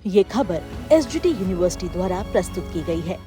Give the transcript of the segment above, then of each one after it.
ये खबर SGT university द्वारा प्रस्तुत की गई है।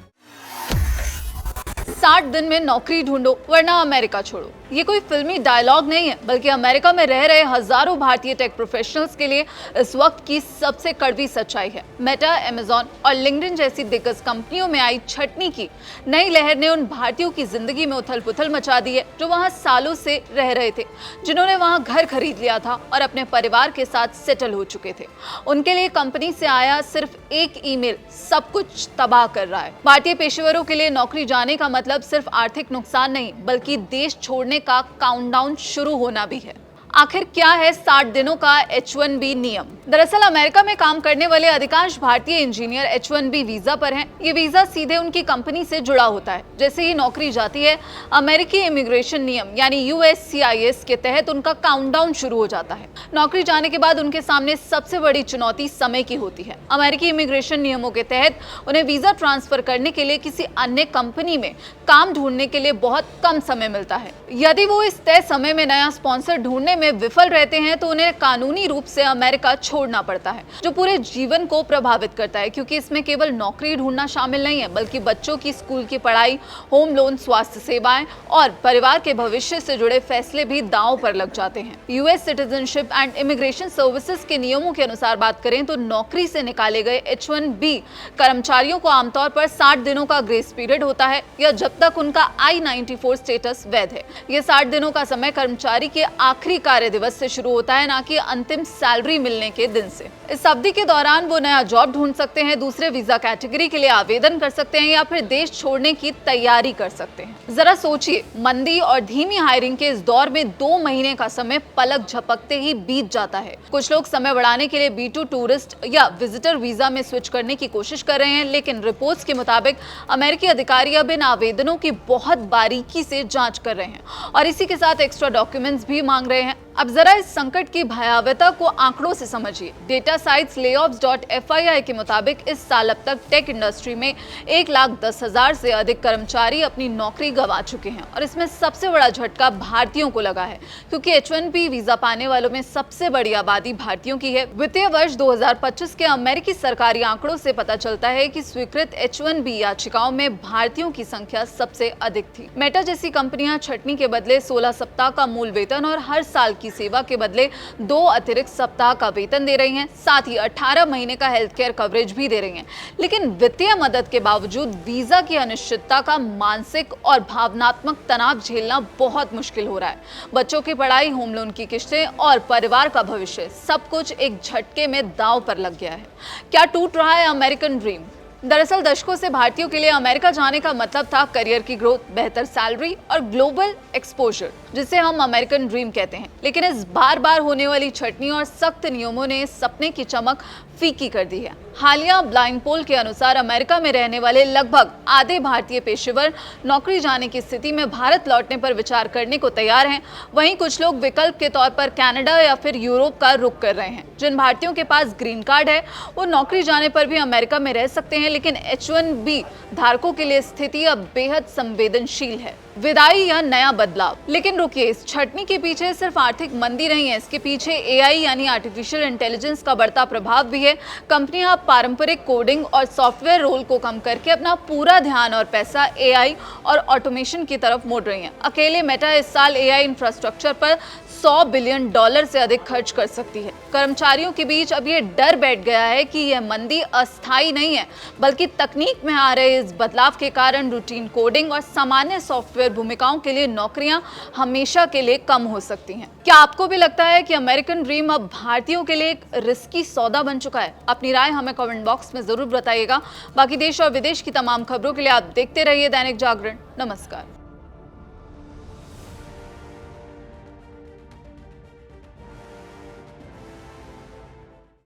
60 दिन में नौकरी ढूंढो वरना अमेरिका छोड़ो। ये कोई फिल्मी डायलॉग नहीं है, बल्कि अमेरिका में रह रहे हजारों भारतीय टेक प्रोफेशनल्स के लिए इस वक्त की सबसे कड़वी सच्चाई है। मेटा, अमेज़न और लिंक्डइन जैसी दिग्गज कंपनियों में आई छटनी की नई लहर ने उन भारतीयों की जिंदगी में उथल पुथल मचा दी है जो वहां सालों से रह रहे थे, जिन्होंने वहां घर खरीद लिया था और अपने परिवार के साथ सेटल हो चुके थे। उनके लिए कंपनी से आया सिर्फ एक ईमेल सब कुछ तबाह कर रहा है। भारतीय पेशेवरों के लिए नौकरी जाने का मतलब सिर्फ आर्थिक नुकसान नहीं, बल्कि देश छोड़ने का काउंटडाउन शुरू होना भी है। आखिर क्या है 60 दिनों का H-1B नियम? दरअसल अमेरिका में काम करने वाले अधिकांश भारतीय इंजीनियर H-1B वीजा पर हैं। ये वीजा सीधे उनकी कंपनी से जुड़ा होता है। जैसे ही नौकरी जाती है, अमेरिकी इमिग्रेशन नियम यानी USCIS के तहत उनका काउंटडाउन शुरू हो जाता है। नौकरी जाने के बाद उनके सामने सबसे बड़ी चुनौती समय की होती है। अमेरिकी इमिग्रेशन नियमों के तहत उन्हें वीजा ट्रांसफर करने के लिए किसी अन्य कंपनी में काम ढूंढने के लिए बहुत कम समय मिलता है। यदि वो इस तय समय में नया स्पॉन्सर ढूंढने में विफल रहते हैं तो उन्हें कानूनी रूप से अमेरिका छोड़ना पड़ता है, जो पूरे जीवन को प्रभावित करता है, क्योंकि इसमें केवल नौकरी ढूंढना शामिल नहीं है, बल्कि बच्चों की स्कूल की पढ़ाई, होम लोन, स्वास्थ्य सेवाएं और परिवार के भविष्य से जुड़े फैसले भी दांव पर लग जाते हैं। US citizenship and immigration services के नियमों के अनुसार बात करें तो नौकरी से निकाले गए H-1B कर्मचारियों को आमतौर पर 60 दिनों का ग्रेस पीरियड होता है, या जब तक उनका I-94 स्टेटस वैध है। ये 60 दिनों का समय कर्मचारी के आखिरी कार्य दिवस से शुरू होता है, ना कि अंतिम सैलरी मिलने के दिन से। इस अवधि के दौरान वो नया जॉब ढूंढ सकते हैं, दूसरे वीजा कैटेगरी के लिए आवेदन कर सकते हैं या फिर देश छोड़ने की तैयारी कर सकते हैं। जरा सोचिए, मंदी और धीमी हायरिंग के इस दौर में 2 महीने का समय पलक झपकते ही बीत जाता है। कुछ लोग समय बढ़ाने के लिए B2 टूरिस्ट या विजिटर वीजा में स्विच करने की कोशिश कर रहे हैं, लेकिन रिपोर्ट्स के मुताबिक अमेरिकी अधिकारी अब इन आवेदनों की बहुत बारीकी से जांच कर रहे हैं और इसी के साथ एक्स्ट्रा डॉक्यूमेंट्स भी मांग रहे हैं। अब जरा इस संकट की भयावहता को आंकड़ों से समझिए। डेटा साइट्स layoffs.fyi के मुताबिक इस साल अब तक टेक इंडस्ट्री में 1,10,000 से अधिक कर्मचारी अपनी नौकरी गंवा चुके हैं और इसमें सबसे बड़ा झटका भारतीयों को लगा है, क्योंकि H-1B वीजा पाने वालों में सबसे बड़ी आबादी भारतीयों की है। वित्तीय वर्ष 2025 के अमेरिकी सरकारी आंकड़ों से पता चलता है कि स्वीकृत H-1B याचिकाओं में भारतीयों की संख्या सबसे अधिक थी। मेटा जैसी कंपनियां छटनी के बदले 16 सप्ताह का मूल वेतन और हर साल की सेवा के बदले 2 अतिरिक्त सप्ताह का वेतन दे रही हैं, साथ ही 18 महीने का हेल्थ केयर कवरेज भी दे रही हैं। लेकिन वित्तीय मदद के बावजूद वीजा की अनिश्चितता का मानसिक और भावनात्मक तनाव झेलना बहुत मुश्किल हो रहा है। बच्चों की पढ़ाई, होम लोन की किस्तें और परिवार का भविष्य सब कुछ एक झटके में दांव पर लग गया है। क्या टूट रहा है अमेरिकन ड्रीम? दरअसल दशकों से भारतीयों के लिए अमेरिका जाने का मतलब था करियर की ग्रोथ, बेहतर सैलरी और ग्लोबल एक्सपोजर, जिसे हम अमेरिकन ड्रीम कहते हैं। लेकिन इस बार बार होने वाली छटनी और सख्त नियमों ने इस सपने की चमक फीकी कर दी है। हालिया ब्लाइंड पोल के अनुसार अमेरिका में रहने वाले लगभग आधे भारतीय पेशेवर नौकरी जाने की स्थिति में भारत लौटने पर विचार करने को तैयार हैं। वहीं कुछ लोग विकल्प के तौर पर कनाडा या फिर यूरोप का रुख कर रहे हैं। जिन भारतीयों के पास ग्रीन कार्ड है वो नौकरी जाने पर भी अमेरिका में रह सकते हैं, लेकिन H-1B धारकों के लिए स्थिति अब बेहद संवेदनशील है। विदाई या नया बदलाव? लेकिन रुकिए, इस छटनी के पीछे सिर्फ आर्थिक मंदी नहीं है, इसके पीछे AI यानी आर्टिफिशियल इंटेलिजेंस का बढ़ता प्रभाव भी है। कंपनियां पारंपरिक कोडिंग और सॉफ्टवेयर रोल को कम करके अपना पूरा ध्यान और पैसा AI और ऑटोमेशन की तरफ मोड़ रही हैं। अकेले मेटा इस साल AI इंफ्रास्ट्रक्चर पर $100 बिलियन से अधिक खर्च कर सकती है। कर्मचारियों के बीच अब ये डर बैठ गया है कि यह मंदी अस्थायी नहीं है, बल्कि तकनीक में आ रहे इस बदलाव के कारण रूटीन कोडिंग और सामान्य सॉफ्टवेयर भूमिकाओं के लिए नौकरियां हमेशा के लिए कम हो सकती हैं। क्या आपको भी लगता है कि अमेरिकन ड्रीम अब भारतीयों के लिए एक रिस्की सौदा बन चुका है? अपनी राय हमें कमेंट बॉक्स में जरूर बताइएगा। बाकी देश और विदेश की तमाम खबरों के लिए आप देखते रहिए दैनिक जागरण। नमस्कार।